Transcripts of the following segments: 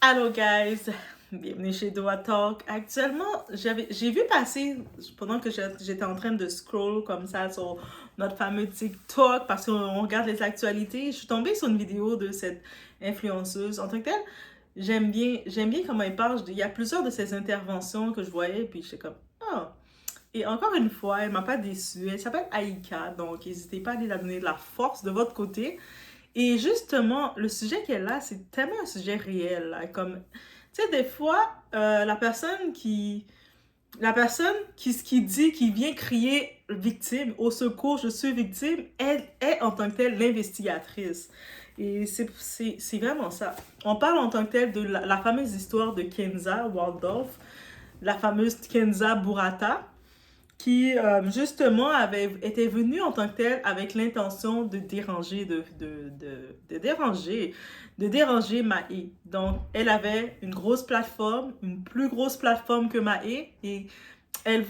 Hello guys, bienvenue chez Doa Talk. Actuellement, j'ai vu passer, pendant que j'étais en train de scroll comme ça sur notre fameux TikTok, parce qu'on regarde les actualités, je suis tombée sur une vidéo de cette influenceuse. En tant que telle, j'aime bien comment elle parle. Il y a plusieurs de ses interventions que je voyais, puis j'étais comme, oh. Et encore une fois, elle m'a pas déçue. Elle s'appelle Aïka, donc n'hésitez pas à aller la donner de la force de votre côté. Et justement, le sujet qu'elle a, c'est tellement un sujet réel, là, comme, tu sais, des fois, qui dit, qui vient crier victime, au secours, je suis victime, elle est en tant que telle l'investigatrice. Et c'est vraiment ça. On parle en tant que telle de la fameuse histoire de Kenza Waldorf, la fameuse Kenza Burata, qui justement était venue en tant que telle avec l'intention de déranger, de déranger Maë. Donc, elle avait une grosse plateforme, une plus grosse plateforme que Maë, et elle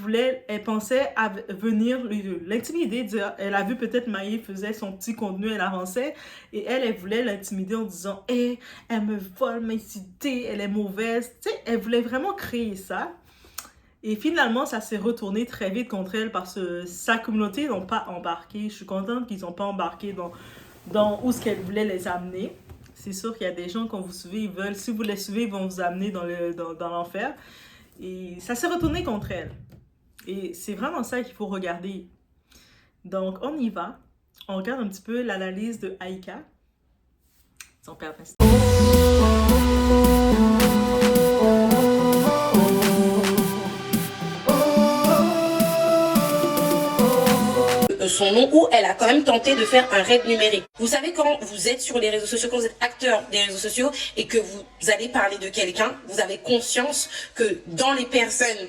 pensait venir l'intimider, elle a vu peut-être Maë faisait son petit contenu, elle avançait, et elle voulait l'intimider en disant, hey, elle me vole mes idées, elle est mauvaise. Tu sais, elle voulait vraiment créer ça. Et finalement, ça s'est retourné très vite contre elle parce que sa communauté n'ont pas embarqué. Je suis contente qu'ils n'ont pas embarqué dans où ce qu'elle voulait les amener. C'est sûr qu'il y a des gens, quand vous suivez, si vous les suivez, ils vont vous amener dans l'enfer. Et ça s'est retourné contre elle. Et c'est vraiment ça qu'il faut regarder. Donc, on y va. On regarde un petit peu l'analyse de Aïka. Sans perdre d'instant. Son nom, où elle a quand même tenté de faire un raid numérique. Vous savez, quand vous êtes sur les réseaux sociaux, quand vous êtes acteur des réseaux sociaux et que vous allez parler de quelqu'un, vous avez conscience que dans les personnes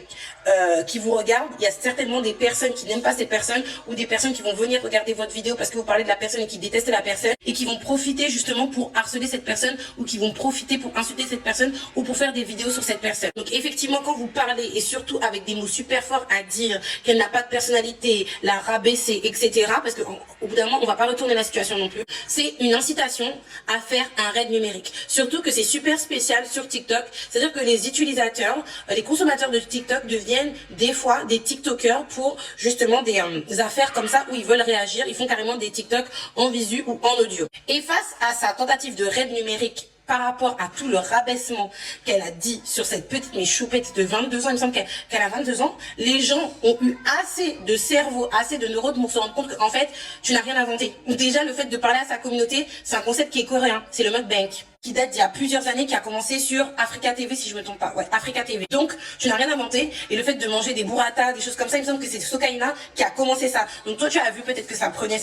qui vous regardent, il y a certainement des personnes qui n'aiment pas ces personnes ou des personnes qui vont venir regarder votre vidéo parce que vous parlez de la personne et qui détestent la personne et qui vont profiter justement pour harceler cette personne ou qui vont profiter pour insulter cette personne ou pour faire des vidéos sur cette personne. Donc effectivement, quand vous parlez et surtout avec des mots super forts à dire qu'elle n'a pas de personnalité, la rabaisser, etc. parce qu'au bout d'un moment, on va pas retourner la situation non plus. C'est une incitation à faire un raid numérique. Surtout que c'est super spécial sur TikTok. C'est-à-dire que les utilisateurs, les consommateurs de TikTok deviennent des fois des TikTokers pour justement des affaires comme ça où ils veulent réagir. Ils font carrément des TikTok en visu ou en audio. Et face à sa tentative de raid numérique par rapport à tout le rabaissement qu'elle a dit sur cette petite mais choupette de 22 ans, il me semble qu'elle a 22 ans, les gens ont eu assez de cerveau, assez de neurones pour se rendre compte qu'en fait, tu n'as rien inventé. Déjà, le fait de parler à sa communauté, c'est un concept qui est coréen, c'est le mukbang, qui date d'il y a plusieurs années, qui a commencé sur Africa TV, si je me trompe pas. Ouais, Africa TV. Donc, tu n'as rien inventé, et le fait de manger des burrata, des choses comme ça, il me semble que c'est Sokaina qui a commencé ça. Donc toi, tu as vu peut-être que ça prenait,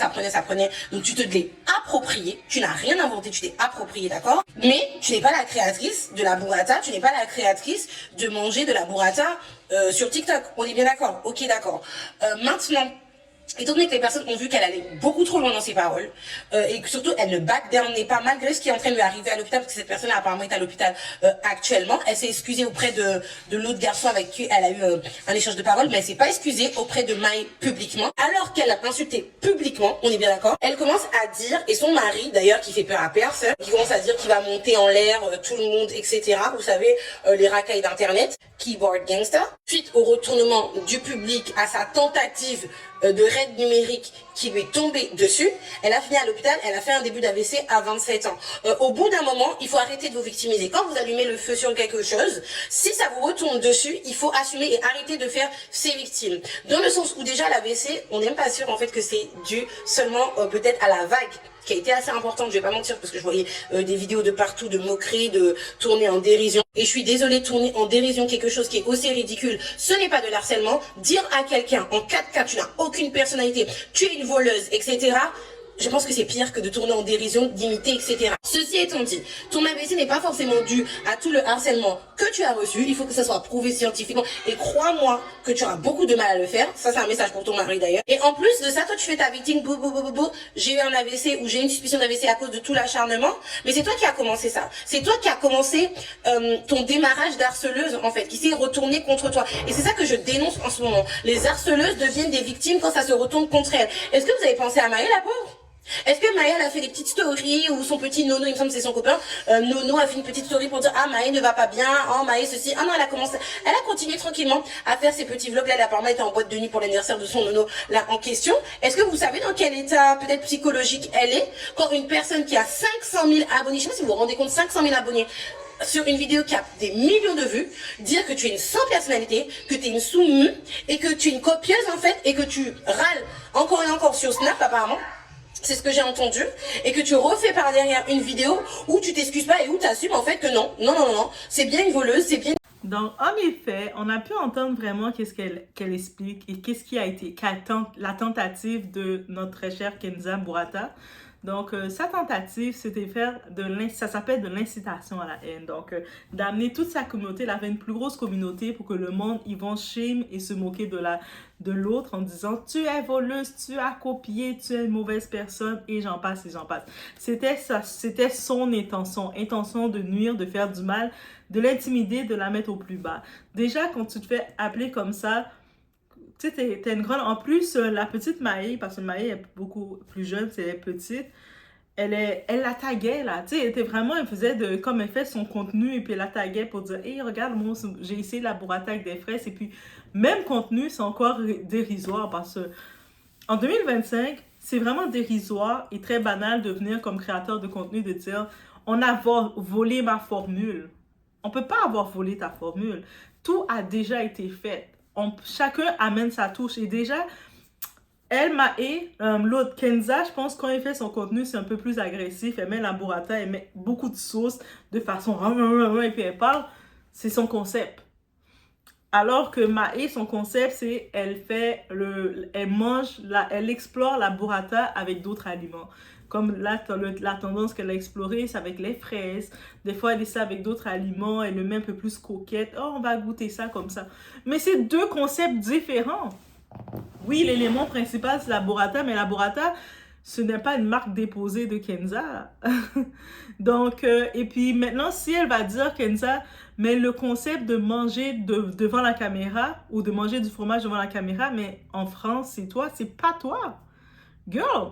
donc tu te l'es approprié, tu n'as rien inventé, tu t'es approprié, d'accord? Mais tu n'es pas la créatrice de la burrata, tu n'es pas la créatrice de manger de la burrata sur TikTok. On est bien d'accord? Ok, d'accord. Maintenant, étant donné que les personnes ont vu qu'elle allait beaucoup trop loin dans ses paroles et que surtout elle ne back downait pas malgré ce qui est en train de lui arriver à l'hôpital, parce que cette personne apparemment est à l'hôpital actuellement. Elle s'est excusée auprès de l'autre garçon avec qui elle a eu un échange de paroles, mais elle s'est pas excusée auprès de Maë publiquement, alors qu'elle l'a insulté publiquement. On est bien d'accord? Elle commence à dire, et son mari d'ailleurs qui fait peur à personne, qui commence à dire qu'il va monter en l'air tout le monde, etc. Vous savez, les racailles d'internet, keyboard gangster. Suite au retournement du public à sa tentative de raid numérique qui lui est tombé dessus, elle a fini à l'hôpital, elle a fait un début d'AVC à 27 ans. Au bout d'un moment, il faut arrêter de vous victimiser. Quand vous allumez le feu sur quelque chose, si ça vous retourne dessus, il faut assumer et arrêter de faire ses victimes. Dans le sens où déjà l'AVC, on n'est même pas sûr en fait que c'est dû seulement peut-être à la vague qui a été assez importante, je vais pas mentir, parce que je voyais des vidéos de partout, de moqueries, de tourner en dérision. Et je suis désolée, tourner en dérision quelque chose qui est aussi ridicule, ce n'est pas de l'harcèlement. Dire à quelqu'un, en 4 cas, tu n'as aucune personnalité, tu es une voleuse, etc., je pense que c'est pire que de tourner en dérision, d'imiter, etc. Ceci étant dit, ton AVC n'est pas forcément dû à tout le harcèlement que tu as reçu. Il faut que ça soit prouvé scientifiquement. Et crois-moi que tu auras beaucoup de mal à le faire. Ça, c'est un message pour ton mari d'ailleurs. Et en plus de ça, toi, tu fais ta victime, j'ai eu un AVC ou j'ai une suspicion d'AVC à cause de tout l'acharnement. Mais c'est toi qui as commencé ça. C'est toi qui as commencé ton démarrage d'harceleuse, en fait, qui s'est retourné contre toi. Et c'est ça que je dénonce en ce moment. Les harceleuses deviennent des victimes quand ça se retourne contre elles. Est-ce que vous avez pensé à Maë, la pauvre? Est-ce que Maë, elle a fait des petites stories ou son petit Nono, il me semble que c'est son copain, Nono a fait une petite story pour dire ah Maë ne va pas bien, oh Maë ceci, ah non elle a continué tranquillement à faire ses petits vlogs, là elle apparemment était en boîte de nuit pour l'anniversaire de son Nono là en question. Est-ce que vous savez dans quel état peut-être psychologique elle est quand une personne qui a 500 000 abonnés, je sais pas si vous vous rendez compte, 500 000 abonnés sur une vidéo qui a des millions de vues, dire que tu es une sans personnalité, que tu es une sous-mue et que tu es une copieuse en fait et que tu râles encore et encore sur Snap apparemment. C'est ce que j'ai entendu, et que tu refais par derrière une vidéo où tu t'excuses pas et où tu assumes en fait que non, c'est bien une voleuse, c'est bien. Donc, en effet, on a pu entendre vraiment qu'est-ce qu'elle explique et qu'est-ce qui a été la tentative de notre très chère Kenza Burata. Donc, sa tentative, c'était ça s'appelle de l'incitation à la haine. Donc, d'amener toute sa communauté, elle avait une plus grosse communauté pour que le monde, ils vont shame et se moquer de l'autre en disant « Tu es voleuse, tu as copié, tu es une mauvaise personne » et j'en passe et j'en passe. C'était son intention de nuire, de faire du mal, de l'intimider, de la mettre au plus bas. Déjà, quand tu te fais appeler comme ça, tu sais, t'es une grande... En plus, la petite Maë, parce que Maë est beaucoup plus jeune, c'est petite, elle la taguait, là. Tu sais, elle faisait comme elle fait son contenu, et puis elle la taguait pour dire, hey, regarde, moi, j'ai essayé la burrata avec des fraises, et puis, même contenu, c'est encore dérisoire, parce que en 2025, c'est vraiment dérisoire et très banal de venir comme créateur de contenu, de dire, on a volé ma formule. On peut pas avoir volé ta formule. Tout a déjà été fait. Chacun amène sa touche. Et déjà, l'autre Kenza, je pense quand elle fait son contenu, c'est un peu plus agressif. Elle met la burrata, elle met beaucoup de sauce de façon... Et puis elle parle. C'est son concept. Alors que Maë, son concept, c'est elle explore la burrata avec d'autres aliments. Comme là, la tendance qu'elle a explorée, c'est avec les fraises. Des fois, elle essaie avec d'autres aliments, elle le met un peu plus coquette. Oh, on va goûter ça comme ça. Mais c'est deux concepts différents. Oui, l'élément principal, c'est la burrata, mais la burrata, ce n'est pas une marque déposée de Kenza. Donc, et puis maintenant, si elle va dire Kenza, mais le concept de manger devant la caméra ou de manger du fromage devant la caméra, mais en France, c'est toi, c'est pas toi. Girl,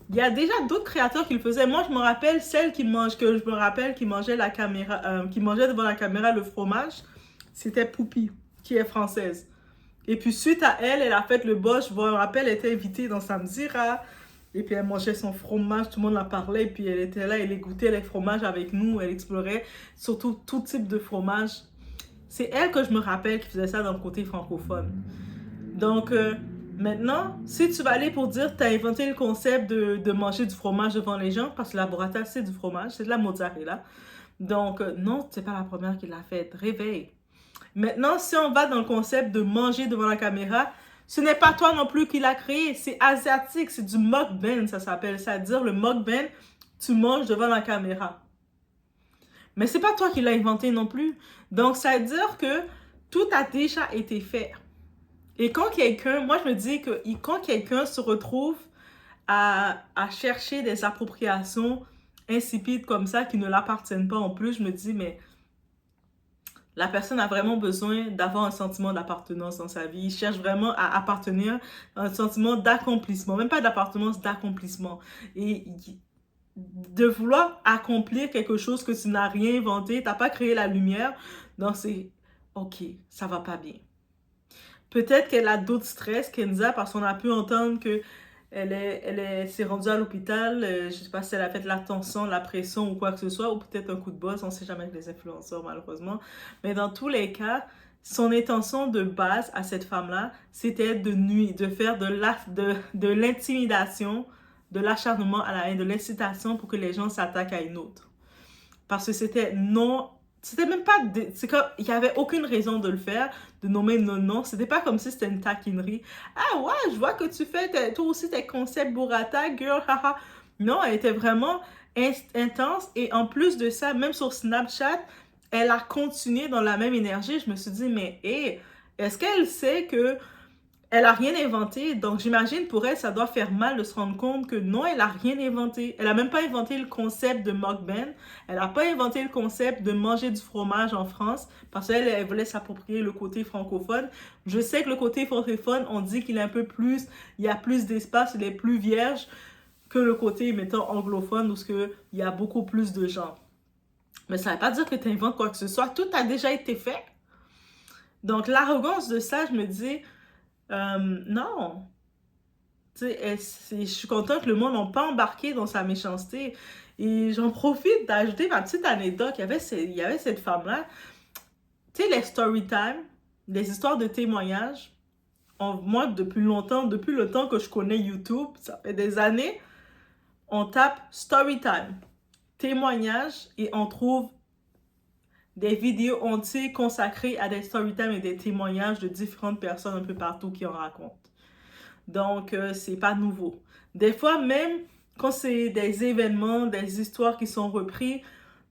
il y a déjà d'autres créateurs qui le faisaient. Moi, je me rappelle celle qui mangeait la caméra, qui mangeait devant la caméra le fromage, c'était Poupie, qui est française. Et puis suite à elle, elle a fait le boss. Je me rappelle, elle était invitée dans Samzira. Et puis elle mangeait son fromage, tout le monde la parlait. Et puis elle était là, elle goûtait les fromages avec nous. Elle explorait surtout tout type de fromage. C'est elle que je me rappelle qui faisait ça dans le côté francophone. Donc maintenant, si tu vas aller pour dire tu as inventé le concept de manger du fromage devant les gens, parce que la burrata c'est du fromage, c'est de la mozzarella. Donc non, c'est pas la première qui l'a fait. Réveille. Maintenant, si on va dans le concept de manger devant la caméra, ce n'est pas toi non plus qui l'a créé. C'est asiatique, c'est du mukbang, ça s'appelle. C'est-à-dire le mukbang, tu manges devant la caméra. Mais c'est pas toi qui l'as inventé non plus. Donc, ça veut dire que tout a déjà été fait. Et quand moi je me dis que quand quelqu'un se retrouve à chercher des appropriations insipides comme ça, qui ne l'appartiennent pas en plus, je me dis, mais... La personne a vraiment besoin d'avoir un sentiment d'appartenance dans sa vie. Il cherche vraiment à appartenir, un sentiment d'accomplissement. Même pas d'appartenance, d'accomplissement. Et de vouloir accomplir quelque chose que tu n'as rien inventé, tu n'as pas créé la lumière. Donc c'est, ok, ça va pas bien. Peut-être qu'elle a d'autres stress, Kenza, parce qu'on a pu entendre que s'est rendue à l'hôpital, je ne sais pas si elle a fait la tension, la pression ou quoi que ce soit, ou peut-être un coup de bosse, on ne sait jamais avec les influenceurs malheureusement. Mais dans tous les cas, son intention de base à cette femme-là, c'était de nuire, de faire de l'intimidation, de l'acharnement à la haine, de l'incitation pour que les gens s'attaquent à une autre. Parce que c'était même pas... il n'y avait aucune raison de le faire, de nommer non. C'était pas comme si c'était une taquinerie. Ah ouais, je vois que tu fais toi aussi tes concepts burrata, girl, haha. Non, elle était vraiment intense. Et en plus de ça, même sur Snapchat, elle a continué dans la même énergie. Je me suis dit, mais est-ce qu'elle sait que elle a rien inventé? Donc j'imagine pour elle, ça doit faire mal de se rendre compte que non, elle a rien inventé. Elle a même pas inventé le concept de mukbang. Elle a pas inventé le concept de manger du fromage en France parce qu'elle elle voulait s'approprier le côté francophone. Je sais que le côté francophone, on dit qu'il est un peu plus, il y a plus d'espace, il est plus vierge. que le côté, mettons, anglophone, où il y a beaucoup plus de gens. Mais ça ne veut pas dire que tu inventes quoi que ce soit. Tout a déjà été fait. Donc, l'arrogance de ça, je me dis, non. Tu sais, je suis contente que le monde n'a pas embarqué dans sa méchanceté. Et j'en profite d'ajouter ma petite anecdote. Il y avait cette femme-là. Tu sais, les story time, les histoires de témoignages, moi, depuis longtemps, depuis le temps que je connais YouTube, ça fait des années, on tape story time, témoignages, et on trouve des vidéos entières consacrées à des story time et des témoignages de différentes personnes un peu partout qui en racontent. Donc, c'est pas nouveau. Des fois, même quand c'est des événements, des histoires qui sont reprises,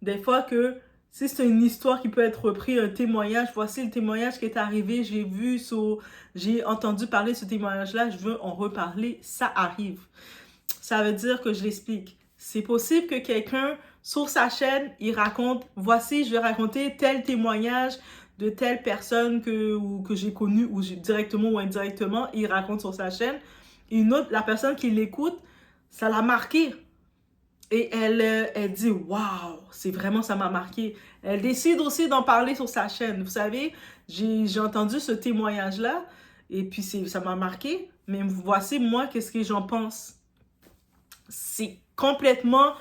des fois que si c'est une histoire qui peut être reprise, un témoignage, voici le témoignage qui est arrivé, j'ai entendu parler de ce témoignage-là, je veux en reparler, ça arrive. Ça veut dire que je l'explique. C'est possible que quelqu'un, sur sa chaîne, il raconte, voici, je vais raconter tel témoignage de telle personne que j'ai connue, ou directement ou indirectement, il raconte sur sa chaîne. Et la personne qui l'écoute, ça l'a marqué. Et elle dit, waouh, c'est vraiment, ça m'a marqué. Elle décide aussi d'en parler sur sa chaîne. Vous savez, j'ai entendu ce témoignage-là, et puis ça m'a marqué, mais voici moi, qu'est-ce que j'en pense. C'est complètement,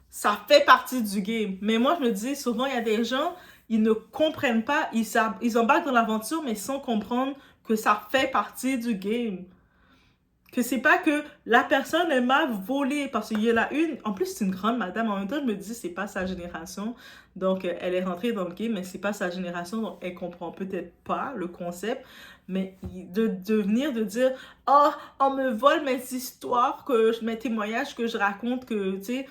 ça fait partie du game. Mais moi, je me dis, souvent, il y a des gens, ils ne comprennent pas, ils embarquent dans l'aventure, mais sans comprendre que ça fait partie du game. Que c'est pas que la personne, elle m'a volé, parce qu'il y en a une, en plus, c'est une grande madame, en même temps, je me dis, c'est pas sa génération, donc elle est rentrée dans le game, mais c'est pas sa génération, donc elle comprend peut-être pas le concept, mais de venir, de dire, oh, on me vole mes histoires, mes témoignages que je raconte, que, tu sais,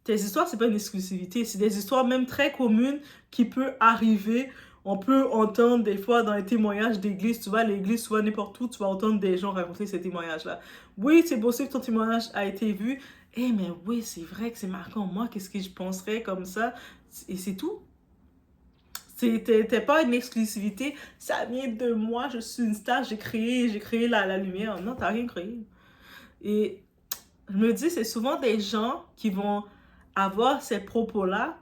tes histoires, c'est pas une exclusivité, c'est des histoires même très communes qui peuvent arriver. On peut entendre des fois dans les témoignages d'église, tu vois, l'église, soit n'importe où, tu vas entendre des gens raconter ces témoignages-là. Oui, c'est possible que ton témoignage a été vu. Eh, mais oui, c'est vrai que c'est marquant. Moi, qu'est-ce que je penserais comme ça? Et c'est tout. C'était pas une exclusivité. Ça vient de moi, je suis une star, j'ai créé la lumière. Non, t'as rien créé. Et je me dis, c'est souvent des gens qui vont avoir ces propos-là.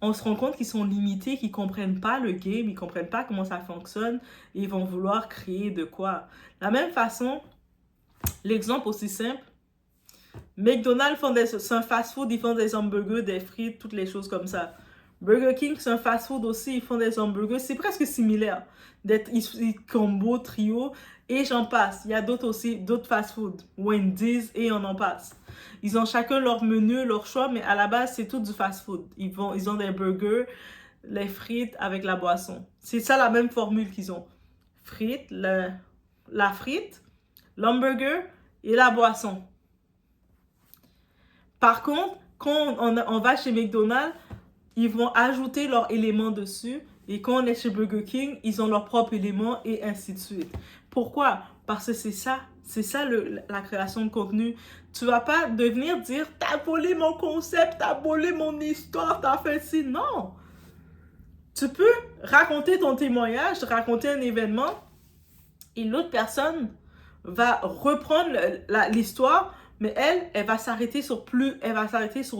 On se rend compte qu'ils sont limités, qu'ils ne comprennent pas le game, ils ne comprennent pas comment ça fonctionne, et ils vont vouloir créer de quoi. De la même façon, l'exemple aussi simple, McDonald's c'est un fast-food, ils font des hamburgers, des frites, toutes les choses comme ça. Burger King, c'est un fast-food aussi, ils font des hamburgers, c'est presque similaire. Ils combo, trio, et j'en passe. Il y a d'autres aussi, d'autres fast-food, Wendy's, et on en passe. Ils ont chacun leur menu, leur choix, mais à la base, c'est tout du fast-food. Ils ont des burgers, les frites avec la boisson. C'est ça la même formule qu'ils ont. Frites, la frite, l'hamburger et la boisson. Par contre, quand on va chez McDonald's, ils vont ajouter leurs éléments dessus. Et quand on est chez Burger King, ils ont leurs propres éléments et ainsi de suite. Pourquoi? Parce que c'est ça la création de contenu. Tu vas pas devenir dire, t'as volé mon concept, t'as volé mon histoire, t'as fait ci. Non! Tu peux raconter ton témoignage, raconter un événement, et l'autre personne va reprendre l'histoire, mais elle va s'arrêter sur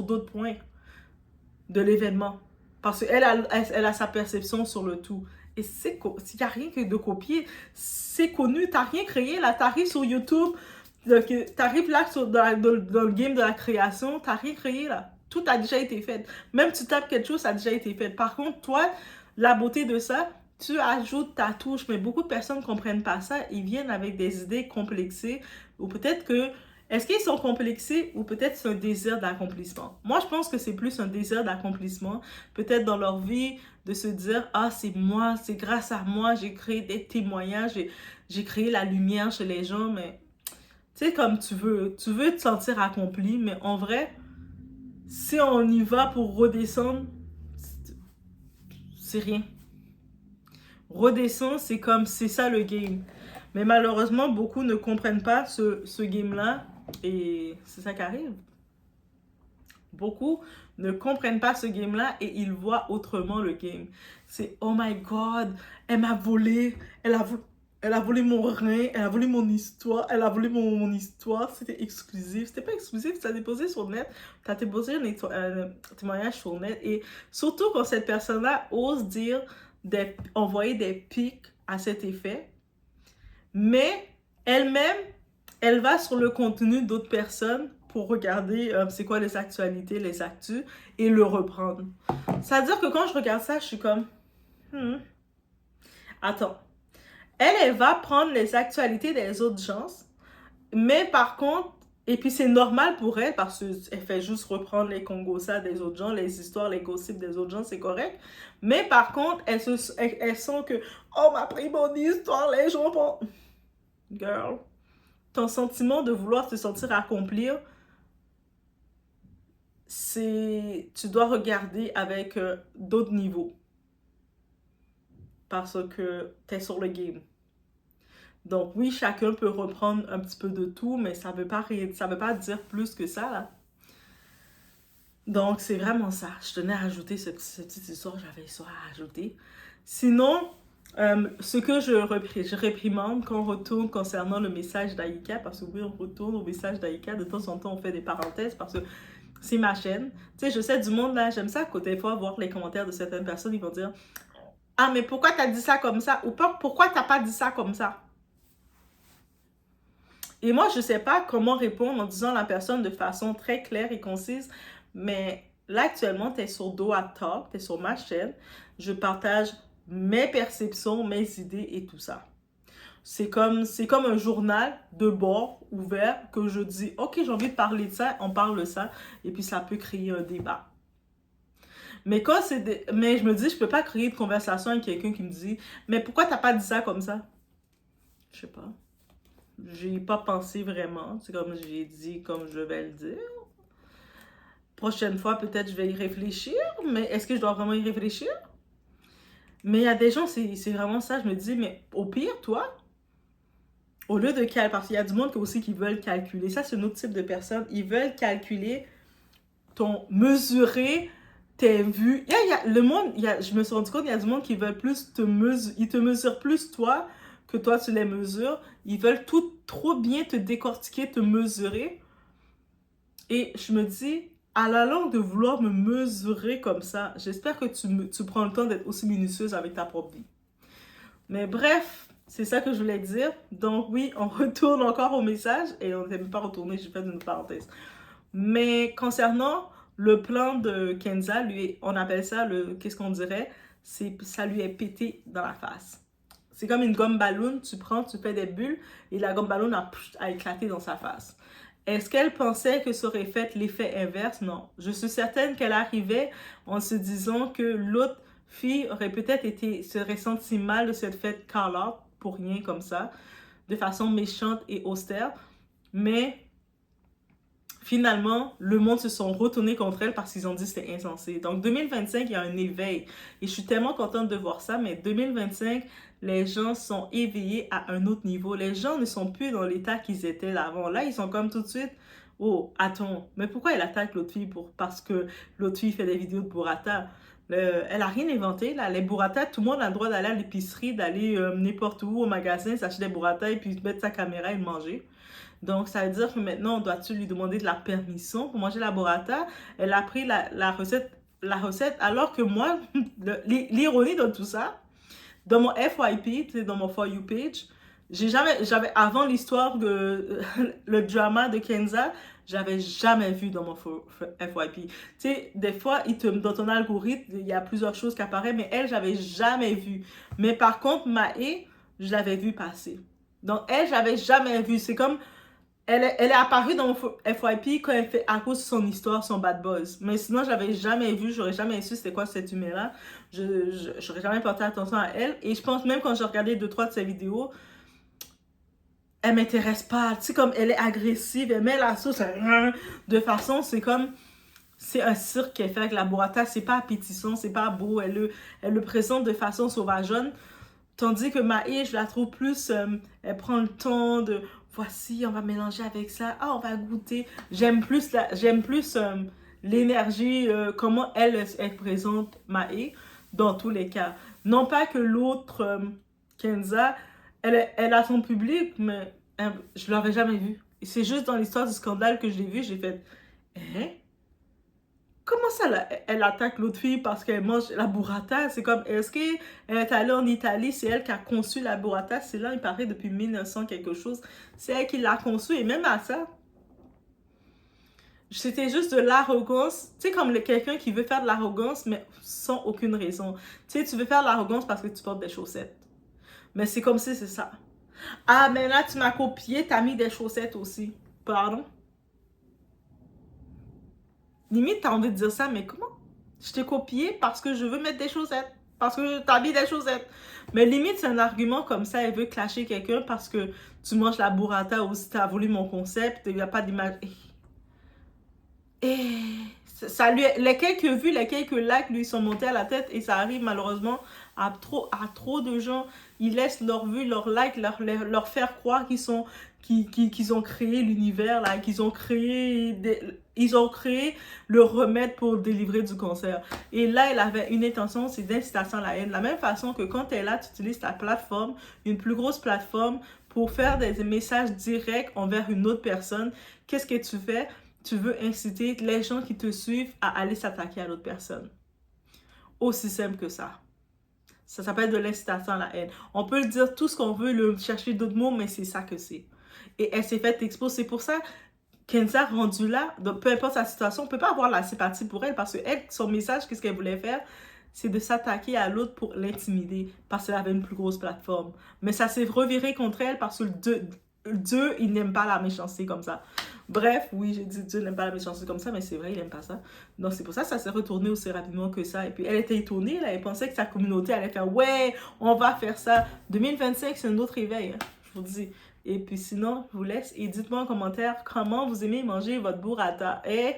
d'autres points de l'événement. Parce qu'elle elle a sa perception sur le tout. Et il n'y a rien que de copier. C'est connu, tu n'as rien créé. Là, tu arrives sur YouTube, tu arrives là dans le game de la création, tu n'as rien créé là. Tout a déjà été fait. Même tu tapes quelque chose, ça a déjà été fait. Par contre, toi, la beauté de ça, tu ajoutes ta touche. Mais beaucoup de personnes ne comprennent pas ça. Ils viennent avec des idées complexées. Ou peut-être que est-ce qu'ils sont complexés ou peut-être c'est un désir d'accomplissement? Moi, je pense que c'est plus un désir d'accomplissement. Peut-être dans leur vie, de se dire, ah, c'est moi, c'est grâce à moi, j'ai créé des témoignages, j'ai créé la lumière chez les gens, mais tu sais, comme tu veux te sentir accompli, mais en vrai, si on y va pour redescendre, c'est rien. Redescendre, c'est ça le game. Mais malheureusement, beaucoup ne comprennent pas ce game-là. Et c'est ça qui arrive. Beaucoup ne comprennent pas ce game-là et ils voient autrement le game. C'est « Oh my God, elle m'a volé, elle a Elle a volé mon rein, elle a volé mon histoire, elle a volé mon histoire, c'était exclusif. C'était pas exclusif, tu as déposé sur net, tu as déposé un témoignage sur net. Et surtout quand cette personne-là ose dire, envoyer des pics à cet effet, mais elle-même, elle va sur le contenu d'autres personnes pour regarder c'est quoi les actualités, les actus, et le reprendre. C'est-à-dire que quand je regarde ça, je suis comme, attends. Elle va prendre les actualités des autres gens, mais par contre, et puis c'est normal pour elle parce qu'elle fait juste reprendre les congossas des autres gens, les histoires, les gossips des autres gens, c'est correct. Mais par contre, elles sent que, oh, m'a pris mon histoire, les gens vont... Girl, ton sentiment de vouloir te sentir accomplir, tu dois regarder avec d'autres niveaux. Parce que t'es sur le game. Donc oui, chacun peut reprendre un petit peu de tout, mais ça veut pas dire plus que ça, là. Donc c'est vraiment ça. Je tenais à ajouter cette petite histoire, j'avais ça à ajouter. Sinon, ce que je réprimande quand on retourne concernant le message d'Aïka, parce que oui, on retourne au message d'Aïka, de temps en temps on fait des parenthèses, parce que c'est ma chaîne. Tu sais, je sais du monde là, j'aime ça, côté fois, voir les commentaires de certaines personnes, ils vont dire « Ah, mais pourquoi t'as dit ça comme ça? » Ou « Pourquoi t'as pas dit ça comme ça? » Et moi, je ne sais pas comment répondre en disant à la personne de façon très claire et concise, mais là, actuellement, tu es sur Doha Talk, tu es sur ma chaîne. Je partage mes perceptions, mes idées et tout ça. C'est comme un journal de bord ouvert que je dis, OK, j'ai envie de parler de ça, on parle de ça, et puis ça peut créer un débat. Mais mais je me dis, je peux pas créer de conversation avec quelqu'un qui me dit, mais pourquoi t'as pas dit ça comme ça? Je sais pas. J'ai pas pensé vraiment. C'est comme j'ai dit, comme je vais le dire. Prochaine fois, peut-être je vais y réfléchir. Mais est-ce que je dois vraiment y réfléchir? Mais il y a des gens, c'est vraiment ça. Je me dis, mais au pire, toi, au lieu de calculer, parce qu'il y a du monde aussi qui veulent calculer. Ça, c'est un autre type de personne. Ils veulent calculer mesurer tes vues. Le monde, je me suis rendu compte, il y a du monde qui veulent plus ils te mesurent plus toi que toi tu les mesures. Ils veulent trop bien te décortiquer, te mesurer. Et je me dis, à la longue de vouloir me mesurer comme ça, j'espère que tu prends le temps d'être aussi minutieuse avec ta propre vie. Mais bref, c'est ça que je voulais dire. Donc oui, on retourne encore au message et on n'est même pas retourné, j'ai fait une parenthèse. Mais concernant le plan de Kenza, on appelle ça qu'est-ce qu'on dirait? Ça lui est pété dans la face. C'est comme une gomme ballon, tu prends, tu fais des bulles et la gomme ballon a éclaté dans sa face. Est-ce qu'elle pensait que ça aurait fait l'effet inverse? Non. Je suis certaine qu'elle arrivait en se disant que l'autre fille aurait peut-être serait sentie mal de cette fête call-out pour rien comme ça, de façon méchante et austère. Mais finalement, le monde se sont retournés contre elle parce qu'ils ont dit que c'était insensé. Donc 2025, il y a un éveil. Et je suis tellement contente de voir ça, mais 2025, les gens sont éveillés à un autre niveau. Les gens ne sont plus dans l'état qu'ils étaient là avant. Là, ils sont comme tout de suite, oh, attends, mais pourquoi elle attaque l'autre fille parce que l'autre fille fait des vidéos de burrata? Elle a rien inventé, là. Les burrata, tout le monde a le droit d'aller à l'épicerie, d'aller n'importe où au magasin, s'acheter des burrata et puis mettre sa caméra et manger. Donc, ça veut dire que maintenant, on doit-tu lui demander de la permission pour manger la burrata? Elle a pris la recette, alors que moi, l'ironie de tout ça, dans mon FYP, dans mon For You page, avant l'histoire de le drama de Kenza, j'avais jamais vu dans mon FYP. Tu sais, des fois, dans ton algorithme, il y a plusieurs choses qui apparaissent, mais elle, j'avais jamais vu. Mais par contre, Maë, je l'avais vu passer. Donc, elle, j'avais jamais vu. C'est comme, elle est apparue dans mon FYP quand elle fait, à cause de son histoire, son bad buzz. Mais sinon, j'avais jamais vu, j'aurais jamais su c'était quoi cette humaine-là. J'aurais jamais porté attention à elle. Et je pense même quand j'ai regardé 2-3 de ses vidéos, elle m'intéresse pas. Tu sais, comme elle est agressive, elle met la sauce de façon, c'est comme, c'est un cirque qu'elle fait avec la burrata. C'est pas appétissant, c'est pas beau. Elle le présente de façon sauvageonne. Tandis que Maë, je la trouve plus, elle prend le temps de, voici, on va mélanger avec ça, on va goûter. J'aime plus l'énergie, comment elle présente Maë, dans tous les cas. Non pas que l'autre, Kenza, elle a son public, mais je l'aurais jamais vu. C'est juste dans l'histoire du scandale que je l'ai vu, j'ai fait, hein? Comment ça, là, elle attaque l'autre fille parce qu'elle mange la burrata? C'est comme, est-ce qu'elle est allée en Italie? C'est elle qui a conçu la burrata. C'est là, il paraît, depuis 1900 quelque chose. C'est elle qui l'a conçu. Et même à ça, c'était juste de l'arrogance. Tu sais, comme quelqu'un qui veut faire de l'arrogance, mais sans aucune raison. Tu sais, tu veux faire de l'arrogance parce que tu portes des chaussettes. Mais c'est comme si c'est ça. Ah, mais là, tu m'as copié, t'as mis des chaussettes aussi. Pardon? Limite, t'as envie de dire ça, mais comment? Je t'ai copié parce que je veux mettre des chaussettes. Parce que t'as mis des chaussettes. Mais limite, c'est un argument comme ça. Elle veut clasher quelqu'un parce que tu manges la burrata ou si t'as voulu mon concept. Il n'y a pas d'image. Et ça lui, les quelques vues, les quelques likes lui sont montés à la tête. Et ça arrive malheureusement à trop de gens. Ils laissent leurs vues, leurs likes, leur faire croire qu'ils ont créé l'univers, là, qu'ils ont créé le remède pour délivrer du cancer. Et là, elle avait une intention, c'est d'incitation à la haine. De la même façon que quand tu es là, tu utilises ta plateforme, une plus grosse plateforme, pour faire des messages directs envers une autre personne. Qu'est-ce que tu fais? Tu veux inciter les gens qui te suivent à aller s'attaquer à l'autre personne. Aussi simple que ça. Ça s'appelle de l'incitation à la haine. On peut le dire tout ce qu'on veut, chercher d'autres mots, mais c'est ça que c'est. Et elle s'est fait exposer. C'est pour ça Kenza rendue là, donc peu importe sa situation, on ne peut pas avoir la sympathie pour elle parce que elle, son message, qu'est-ce qu'elle voulait faire? C'est de s'attaquer à l'autre pour l'intimider parce qu'elle avait une plus grosse plateforme. Mais ça s'est reviré contre elle parce que Dieu, il n'aime pas la méchanceté comme ça. Bref, oui, j'ai dit Dieu n'aime pas la méchanceté comme ça, mais c'est vrai, il n'aime pas ça. Donc c'est pour ça que ça s'est retourné aussi rapidement que ça. Et puis elle était étonnée, là, elle pensait que sa communauté allait faire « Ouais, on va faire ça ». 2025, c'est un autre réveil, hein, je vous dis. Et puis sinon, je vous laisse et dites-moi en commentaire comment vous aimez manger votre burrata. Et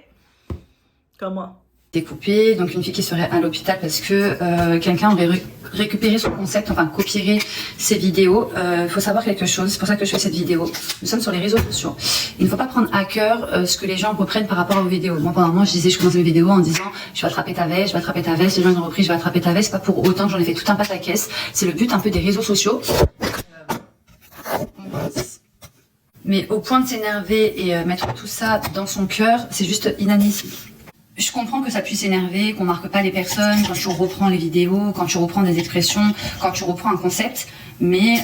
comment? Découpé, donc une fille qui serait à l'hôpital parce que quelqu'un aurait récupéré son concept, enfin copierait ses vidéos. Il faut savoir quelque chose, c'est pour ça que je fais cette vidéo. Nous sommes sur les réseaux sociaux. Il ne faut pas prendre à cœur ce que les gens reprennent par rapport aux vidéos. Moi, pendant un mois, je commençais mes vidéos en disant je vais attraper ta veste, je vais attraper ta veste. Les gens ont repris, je vais attraper ta veste. Pas pour autant que j'en ai fait tout un pataquès. C'est le but un peu des réseaux sociaux. Mais au point de s'énerver et mettre tout ça dans son cœur, c'est juste inadmissible. Je comprends que ça puisse énerver, qu'on marque pas les personnes, quand tu reprends les vidéos, quand tu reprends des expressions, quand tu reprends un concept, mais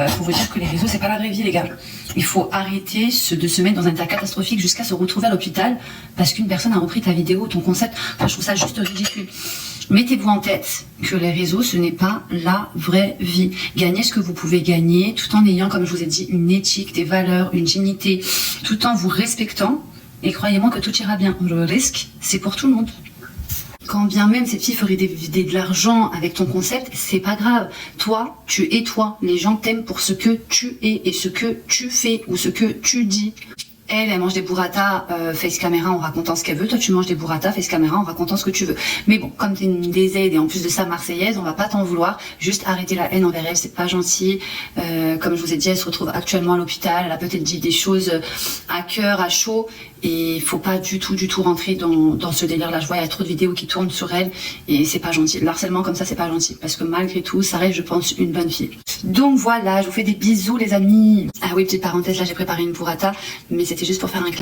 faut vous dire que les réseaux, c'est pas la vraie vie, les gars. Il faut arrêter de se mettre dans un état catastrophique jusqu'à se retrouver à l'hôpital parce qu'une personne a repris ta vidéo, ton concept. Enfin, je trouve ça juste ridicule. Mettez-vous en tête que les réseaux, ce n'est pas la vraie vie. Gagnez ce que vous pouvez gagner tout en ayant, comme je vous ai dit, une éthique, des valeurs, une dignité, tout en vous respectant. Et croyez-moi que tout ira bien. Le risque, c'est pour tout le monde. Quand bien même cette fille ferait de l'argent avec ton concept, c'est pas grave. Toi, tu es toi. Les gens t'aiment pour ce que tu es et ce que tu fais ou ce que tu dis. Elle mange des burrata face caméra en racontant ce qu'elle veut. Toi, tu manges des burrata face caméra en racontant ce que tu veux. Mais bon, comme t'es une DZ et en plus de ça marseillaise, on va pas t'en vouloir. Juste arrêter la haine envers elle, c'est pas gentil. Comme je vous ai dit, elle se retrouve actuellement à l'hôpital. Elle a peut-être dit des choses à cœur, à chaud. Et il faut pas du tout rentrer dans ce délire-là. Je vois, il y a trop de vidéos qui tournent sur elle et c'est pas gentil. Le harcèlement comme ça, c'est pas gentil. Parce que malgré tout, ça reste, je pense, une bonne fille. Donc voilà, je vous fais des bisous, les amis. Ah oui, petite parenthèse, là, j'ai préparé une burrata, mais c'était juste pour faire un clin